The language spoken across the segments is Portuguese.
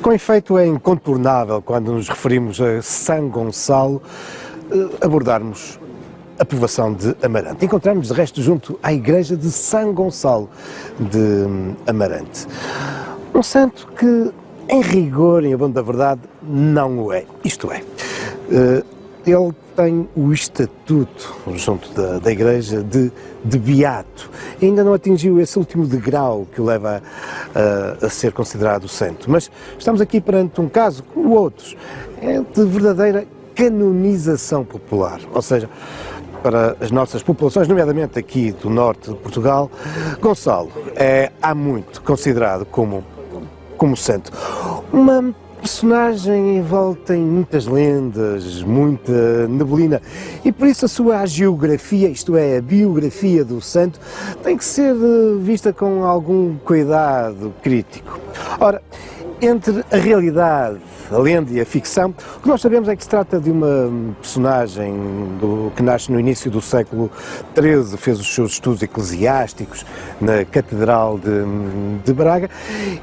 Com efeito, é incontornável, quando nos referimos a São Gonçalo, abordarmos a povoação de Amarante. Encontramos, de resto, junto à igreja de São Gonçalo de Amarante. Um santo que, em rigor, em abono da verdade, não o é. Isto é, ele tem o estatuto, junto da igreja, de beato. Ainda não atingiu esse último degrau que o leva a ser considerado santo. Mas estamos aqui perante um caso, como outros, de verdadeira canonização popular. Ou seja, para as nossas populações, nomeadamente aqui do norte de Portugal, Gonçalo é há muito considerado como santo. Uma personagem envolta em muitas lendas, muita neblina, e por isso a sua hagiografia, isto é, a biografia do santo, tem que ser vista com algum cuidado crítico. Ora, entre a realidade, a lenda e a ficção, o que nós sabemos é que se trata de uma personagem que nasce no início do século XIII, fez os seus estudos eclesiásticos na Catedral de Braga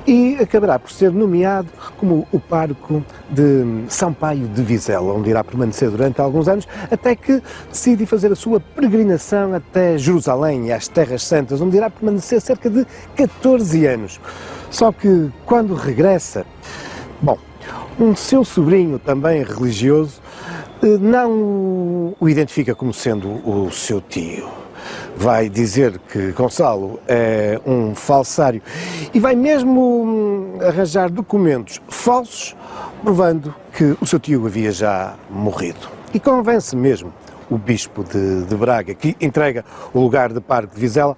e acabará por ser nomeado como o pároco de São Paio de Vizela, onde irá permanecer durante alguns anos, até que decide fazer a sua peregrinação até Jerusalém e às Terras Santas, onde irá permanecer cerca de 14 anos. Só que, quando regressa, um seu sobrinho, também religioso, não o identifica como sendo o seu tio. Vai dizer que Gonçalo é um falsário e vai mesmo arranjar documentos falsos, provando que o seu tio havia já morrido. E convence mesmo o bispo de Braga, que entrega o lugar de pároco de Vizela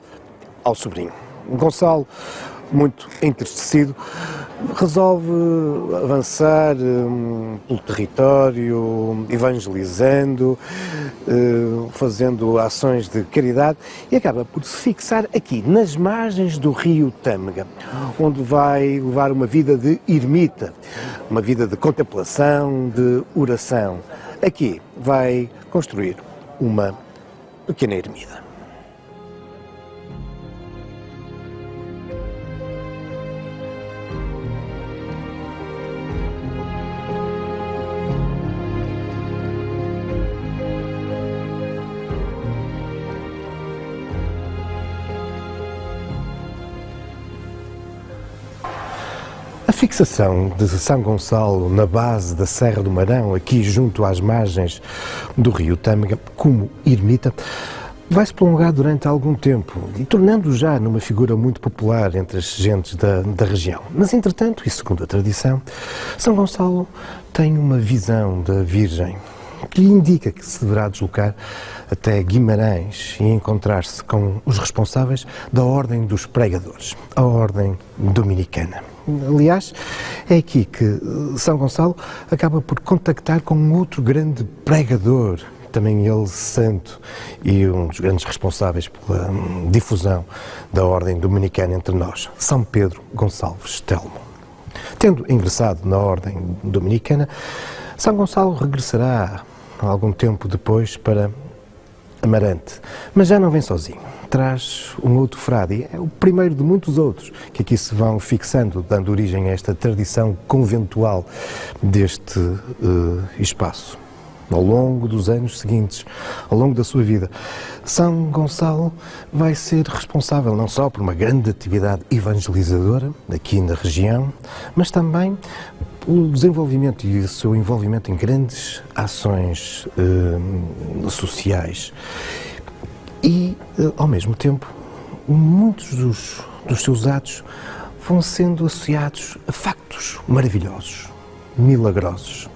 ao sobrinho. Gonçalo, muito entristecido, resolve avançar pelo território, evangelizando, fazendo ações de caridade e acaba por se fixar aqui, nas margens do rio Tâmega, onde vai levar uma vida de ermita, uma vida de contemplação, de oração. Aqui vai construir uma pequena ermida. A fixação de São Gonçalo na base da Serra do Marão, aqui junto às margens do rio Tâmega, como ermita, vai-se prolongar durante algum tempo e tornando-o já numa figura muito popular entre as gentes da região. Mas, entretanto, e segundo a tradição, São Gonçalo tem uma visão da Virgem que lhe indica que se deverá deslocar até Guimarães e encontrar-se com os responsáveis da Ordem dos Pregadores, a Ordem Dominicana. Aliás, é aqui que São Gonçalo acaba por contactar com um outro grande pregador, também ele santo e um dos grandes responsáveis pela difusão da Ordem Dominicana entre nós, São Pedro Gonçalves Telmo. Tendo ingressado na Ordem Dominicana, São Gonçalo regressará algum tempo depois para Amarante, mas já não vem sozinho. Traz um outro frade, é o primeiro de muitos outros que aqui se vão fixando, dando origem a esta tradição conventual deste espaço. Ao longo dos anos seguintes, ao longo da sua vida, São Gonçalo vai ser responsável não só por uma grande atividade evangelizadora aqui na região, mas também pelo desenvolvimento e o seu envolvimento em grandes ações sociais. E, ao mesmo tempo, muitos dos seus atos vão sendo associados a factos maravilhosos, milagrosos.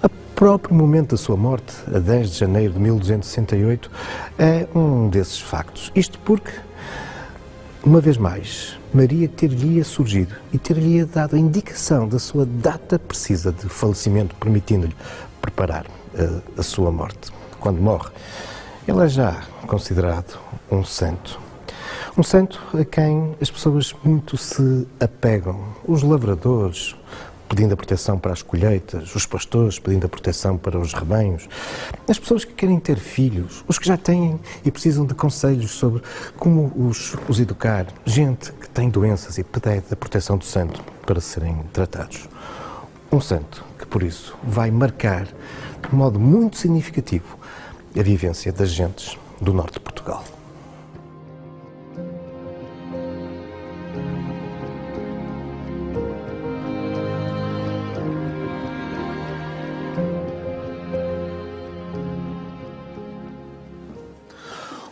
O próprio momento da sua morte, a 10 de janeiro de 1268, é um desses factos. Isto porque, uma vez mais, Maria ter-lhe surgido e ter-lhe dado a indicação da sua data precisa de falecimento, permitindo-lhe preparar a sua morte. Quando morre, ele é já considerado um santo. Um santo a quem as pessoas muito se apegam. Os lavradores, pedindo a proteção para as colheitas, os pastores pedindo a proteção para os rebanhos, as pessoas que querem ter filhos, os que já têm e precisam de conselhos sobre como os educar, gente que tem doenças e pede a proteção do santo para serem tratados. Um santo que, por isso, vai marcar de modo muito significativo a vivência das gentes do norte de Portugal.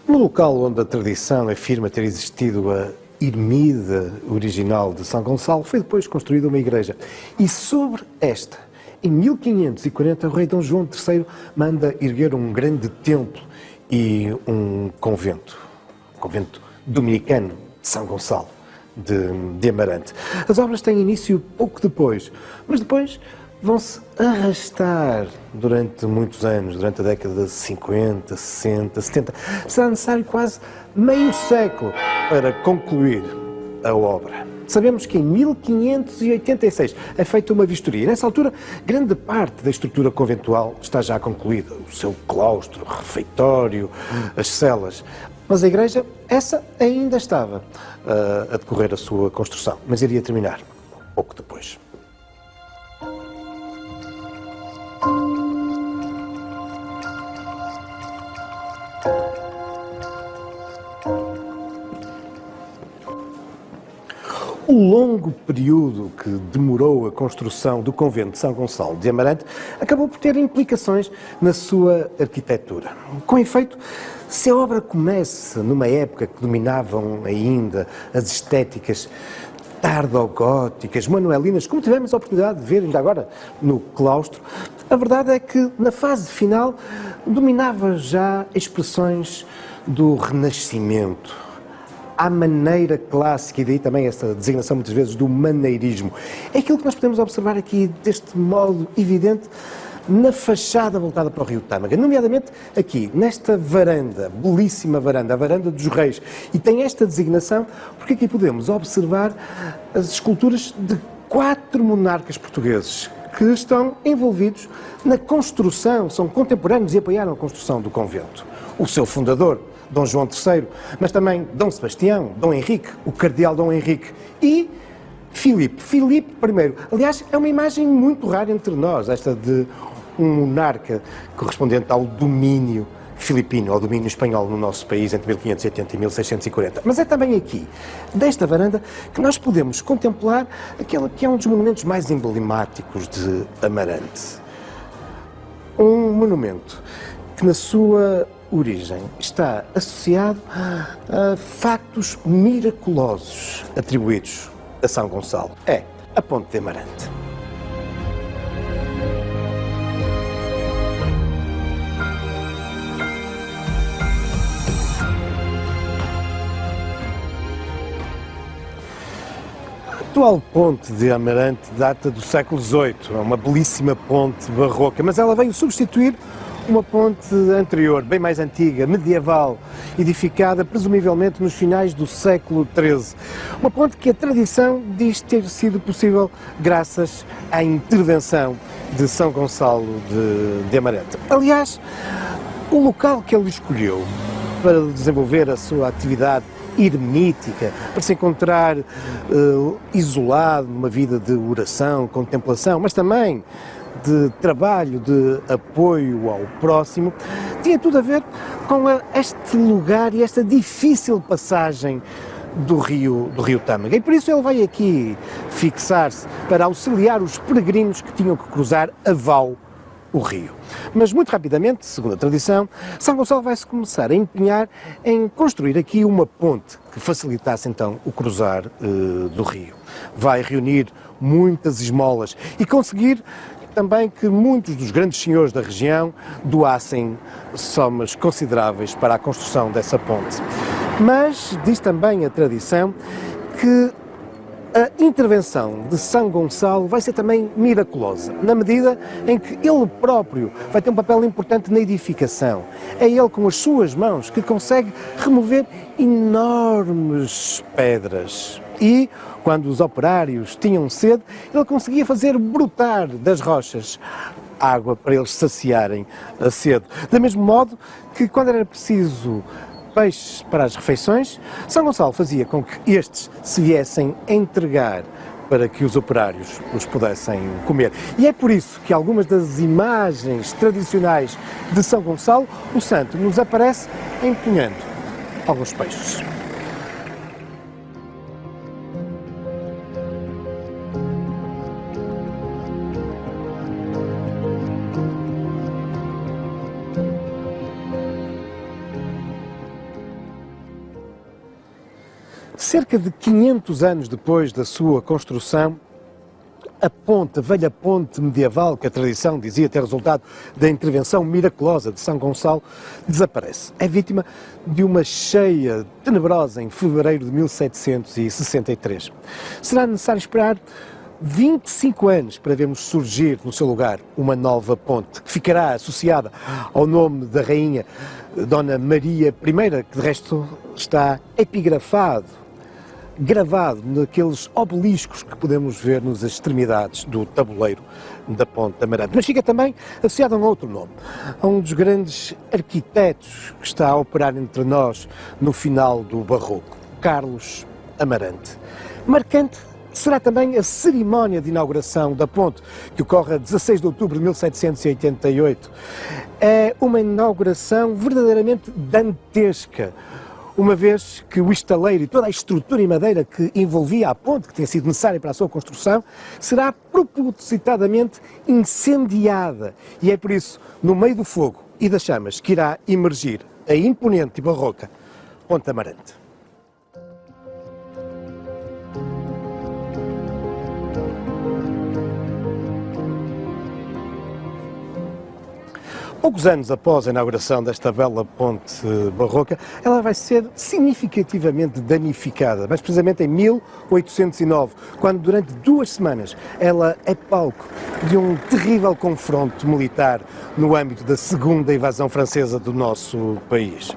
No local onde a tradição afirma ter existido a ermida original de São Gonçalo, foi depois construída uma igreja. E sobre esta, em 1540, o rei Dom João III manda erguer um grande templo e um convento dominicano de São Gonçalo de Amarante. As obras têm início pouco depois, mas depois vão-se arrastar durante muitos anos, durante a década de 50, 60, 70. Será necessário quase meio século para concluir a obra. Sabemos que em 1586 é feita uma vistoria. Nessa altura, grande parte da estrutura conventual está já concluída. O seu claustro, o refeitório, as celas. Mas a igreja, essa ainda estava a decorrer a sua construção, mas iria terminar pouco depois. O longo período que demorou a construção do convento de São Gonçalo de Amarante acabou por ter implicações na sua arquitetura. Com efeito, se a obra começa numa época que dominavam ainda as estéticas tardogóticas, manuelinas, como tivemos a oportunidade de ver ainda agora no claustro, a verdade é que na fase final dominava já expressões do Renascimento, à maneira clássica, e daí também essa designação muitas vezes do maneirismo. É aquilo que nós podemos observar aqui deste modo evidente na fachada voltada para o rio Tâmega, nomeadamente aqui, nesta varanda, belíssima varanda, a varanda dos Reis, e tem esta designação porque aqui podemos observar as esculturas de 4 monarcas portugueses que estão envolvidos na construção, são contemporâneos e apoiaram a construção do convento. O seu fundador, Dom João III, mas também Dom Sebastião, Dom Henrique, o cardeal Dom Henrique e Filipe I. Aliás, é uma imagem muito rara entre nós, esta de um monarca correspondente ao domínio filipino, ao domínio espanhol no nosso país entre 1580 e 1640. Mas é também aqui, desta varanda, que nós podemos contemplar aquele que é um dos monumentos mais emblemáticos de Amarante. Um monumento que na sua origem está associado a factos miraculosos atribuídos a São Gonçalo. É a Ponte de Amarante. A atual ponte de Amarante data do século XVIII, é uma belíssima ponte barroca, mas ela veio substituir uma ponte anterior, bem mais antiga, medieval, edificada presumivelmente nos finais do século XIII. Uma ponte que a tradição diz ter sido possível graças à intervenção de São Gonçalo de Amarante. Aliás, o local que ele escolheu para desenvolver a sua atividade eremítica, para se encontrar isolado numa vida de oração, contemplação, mas também de trabalho, de apoio ao próximo, tinha tudo a ver com este lugar e esta difícil passagem do rio Tâmega. E por isso ele vai aqui fixar-se para auxiliar os peregrinos que tinham que cruzar a Val o rio. Mas muito rapidamente, segundo a tradição, São Gonçalo vai-se começar a empenhar em construir aqui uma ponte que facilitasse então o cruzar do rio. Vai reunir muitas esmolas e conseguir também que muitos dos grandes senhores da região doassem somas consideráveis para a construção dessa ponte. Mas diz também a tradição que a intervenção de São Gonçalo vai ser também miraculosa, na medida em que ele próprio vai ter um papel importante na edificação. É ele, com as suas mãos, que consegue remover enormes pedras. E, quando os operários tinham sede, ele conseguia fazer brotar das rochas água para eles saciarem a sede. Do mesmo modo que, quando era preciso peixes para as refeições, São Gonçalo fazia com que estes se viessem entregar para que os operários os pudessem comer. E é por isso que algumas das imagens tradicionais de São Gonçalo, o santo nos aparece empunhando alguns peixes. Cerca de 500 anos depois da sua construção, a ponte, a velha ponte medieval, que a tradição dizia ter resultado da intervenção miraculosa de São Gonçalo, desaparece. É vítima de uma cheia tenebrosa em fevereiro de 1763. Será necessário esperar 25 anos para vermos surgir no seu lugar uma nova ponte, que ficará associada ao nome da rainha Dona Maria I, que de resto está gravado naqueles obeliscos que podemos ver nas extremidades do tabuleiro da Ponte de Amarante. Mas fica também associado a um outro nome, a um dos grandes arquitetos que está a operar entre nós no final do Barroco, Carlos Amarante. Marcante será também a cerimónia de inauguração da ponte, que ocorre a 16 de outubro de 1788. É uma inauguração verdadeiramente dantesca, uma vez que o estaleiro e toda a estrutura em madeira que envolvia a ponte, que tinha sido necessária para a sua construção, será propositadamente incendiada. E é por isso, no meio do fogo e das chamas, que irá emergir a imponente e barroca Ponte Amarante. Poucos anos após a inauguração desta bela ponte barroca, ela vai ser significativamente danificada, mais precisamente em 1809, quando durante 2 semanas ela é palco de um terrível confronto militar no âmbito da segunda invasão francesa do nosso país.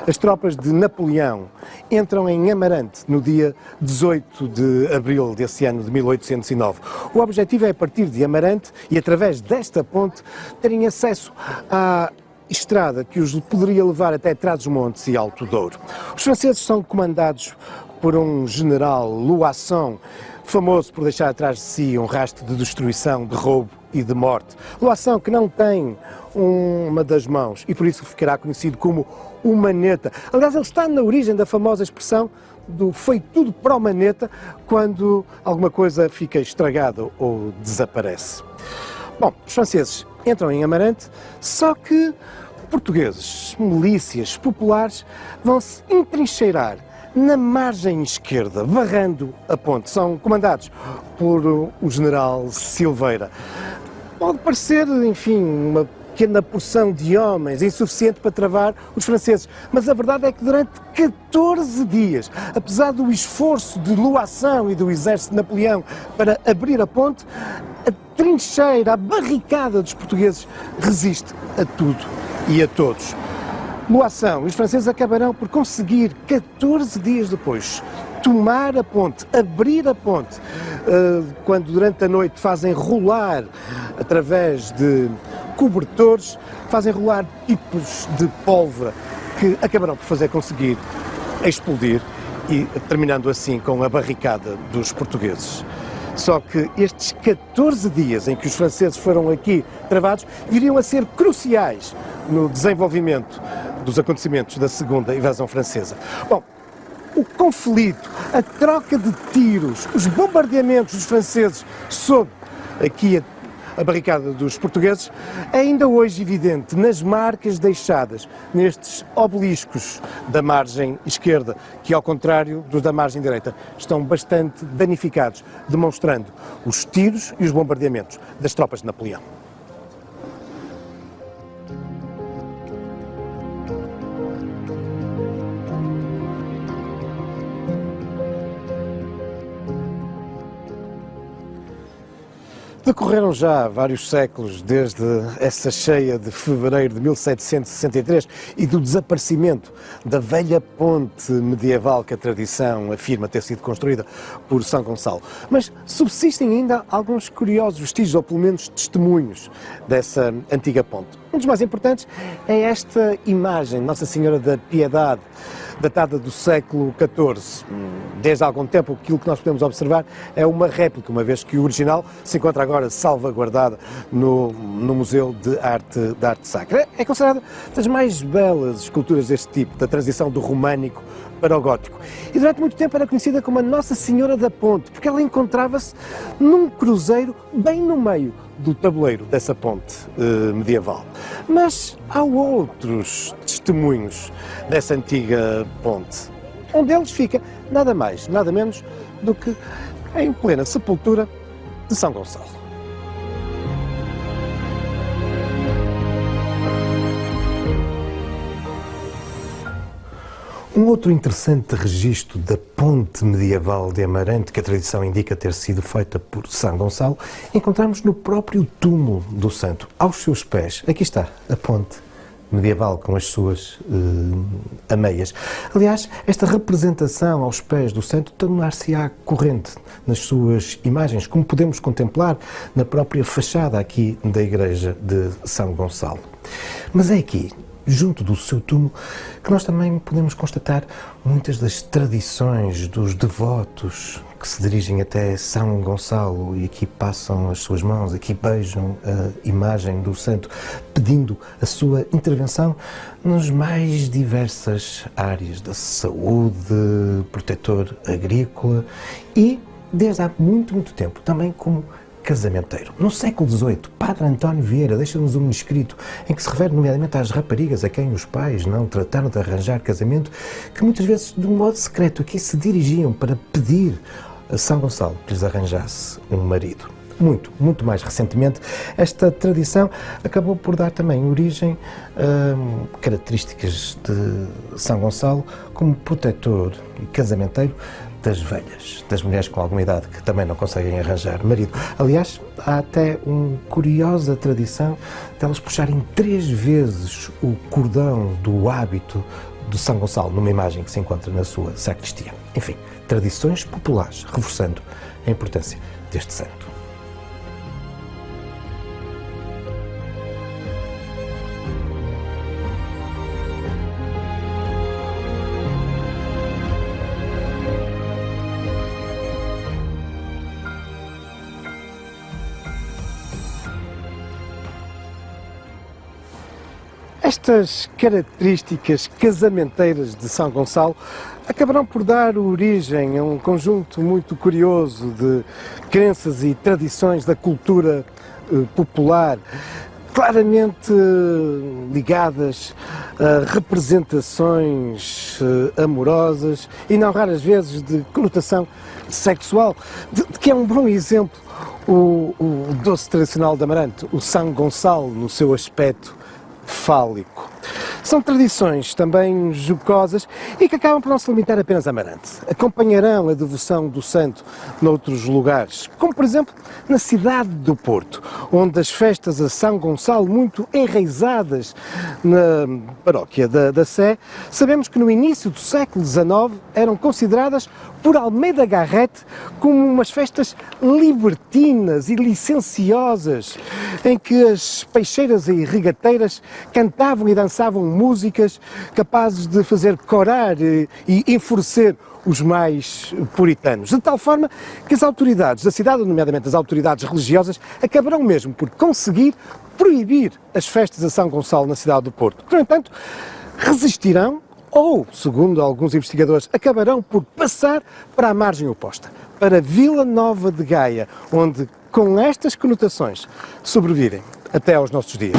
As tropas de Napoleão entram em Amarante no dia 18 de abril desse ano de 1809. O objetivo é, a partir de Amarante e através desta ponte, terem acesso à estrada que os poderia levar até Trás-os-Montes e Alto Douro. Os franceses são comandados por um general, Loisson, famoso por deixar atrás de si um rastro de destruição, de roubo e de morte. Loisson, que não tem uma das mãos e por isso ficará conhecido como o Maneta. Aliás, ele está na origem da famosa expressão do "foi tudo para o Maneta", quando alguma coisa fica estragada ou desaparece. Bom, os franceses entram em Amarante, só que portugueses, milícias, populares, vão se entrincheirar na margem esquerda, barrando a ponte. São comandados por o general Silveira. Pode parecer, enfim, uma pequena porção de homens, insuficiente para travar os franceses, mas a verdade é que durante 14 dias, apesar do esforço de Loisson e do exército de Napoleão para abrir a ponte, a trincheira, a barricada dos portugueses resiste a tudo e a todos. Loisson e os franceses acabarão por conseguir, 14 dias depois, tomar a ponte, abrir a ponte, quando durante a noite fazem rolar, através de cobertores, fazem rolar tipos de pólvora que acabarão por fazer conseguir explodir e terminando assim com a barricada dos portugueses. Só que estes 14 dias em que os franceses foram aqui travados viriam a ser cruciais no desenvolvimento dos acontecimentos da segunda invasão francesa. Bom, o conflito, a troca de tiros, os bombardeamentos dos franceses sob aqui a barricada dos portugueses, é ainda hoje evidente nas marcas deixadas nestes obeliscos da margem esquerda, que ao contrário dos da margem direita, estão bastante danificados, demonstrando os tiros e os bombardeamentos das tropas de Napoleão. Decorreram já vários séculos desde essa cheia de fevereiro de 1763 e do desaparecimento da velha ponte medieval que a tradição afirma ter sido construída por São Gonçalo. Mas subsistem ainda alguns curiosos vestígios, ou pelo menos testemunhos, dessa antiga ponte. Um dos mais importantes é esta imagem de Nossa Senhora da Piedade, datada do século XIV. Desde há algum tempo, aquilo que nós podemos observar é uma réplica, uma vez que o original se encontra agora salvaguardada no Museu de Arte Sacra. É considerada das mais belas esculturas deste tipo, da transição do românico para o gótico. E durante muito tempo era conhecida como a Nossa Senhora da Ponte, porque ela encontrava-se num cruzeiro bem no meio do tabuleiro dessa ponte medieval. Mas há outros testemunhos dessa antiga ponte. Um deles fica nada mais, nada menos do que em plena sepultura de São Gonçalo. Um outro interessante registro da ponte medieval de Amarante, que a tradição indica ter sido feita por São Gonçalo, encontramos no próprio túmulo do santo, aos seus pés. Aqui está a ponte medieval com as suas ameias. Aliás, esta representação aos pés do santo tornar-se-á corrente nas suas imagens, como podemos contemplar na própria fachada aqui da igreja de São Gonçalo. Mas é aqui, junto do seu túmulo, que nós também podemos constatar muitas das tradições dos devotos que se dirigem até São Gonçalo e aqui passam as suas mãos, aqui beijam a imagem do santo, pedindo a sua intervenção nas mais diversas áreas da saúde, protetor agrícola e, desde há muito tempo, também como casamenteiro. No século XVIII, Padre António Vieira deixa-nos um escrito em que se refere nomeadamente às raparigas a quem os pais não trataram de arranjar casamento, que muitas vezes, de um modo secreto, aqui se dirigiam para pedir a São Gonçalo que lhes arranjasse um marido. Muito mais recentemente, esta tradição acabou por dar também origem a características de São Gonçalo como protetor e casamenteiro das velhas, das mulheres com alguma idade que também não conseguem arranjar marido. Aliás, há até uma curiosa tradição de elas puxarem 3 vezes o cordão do hábito de São Gonçalo, numa imagem que se encontra na sua sacristia. Enfim, tradições populares, reforçando a importância deste santo. Estas características casamenteiras de São Gonçalo acabarão por dar origem a um conjunto muito curioso de crenças e tradições da cultura popular, claramente ligadas a representações amorosas e não raras vezes de conotação sexual, de que é um bom exemplo o doce tradicional de Amarante, o São Gonçalo, no seu aspecto fálico. São tradições também jocosas e que acabam por não se limitar apenas a Amarante. Acompanharão a devoção do santo noutros lugares, como por exemplo na cidade do Porto, onde as festas a São Gonçalo, muito enraizadas na paróquia da Sé, sabemos que no início do século XIX eram consideradas por Almeida Garrett como umas festas libertinas e licenciosas, em que as peixeiras e regateiras cantavam e dançavam músicas capazes de fazer corar e enfurecer os mais puritanos, de tal forma que as autoridades da cidade, nomeadamente as autoridades religiosas, acabarão mesmo por conseguir proibir as festas a São Gonçalo na cidade do Porto. No entanto, resistirão ou, segundo alguns investigadores, acabarão por passar para a margem oposta, para Vila Nova de Gaia, onde com estas conotações sobrevirem até aos nossos dias.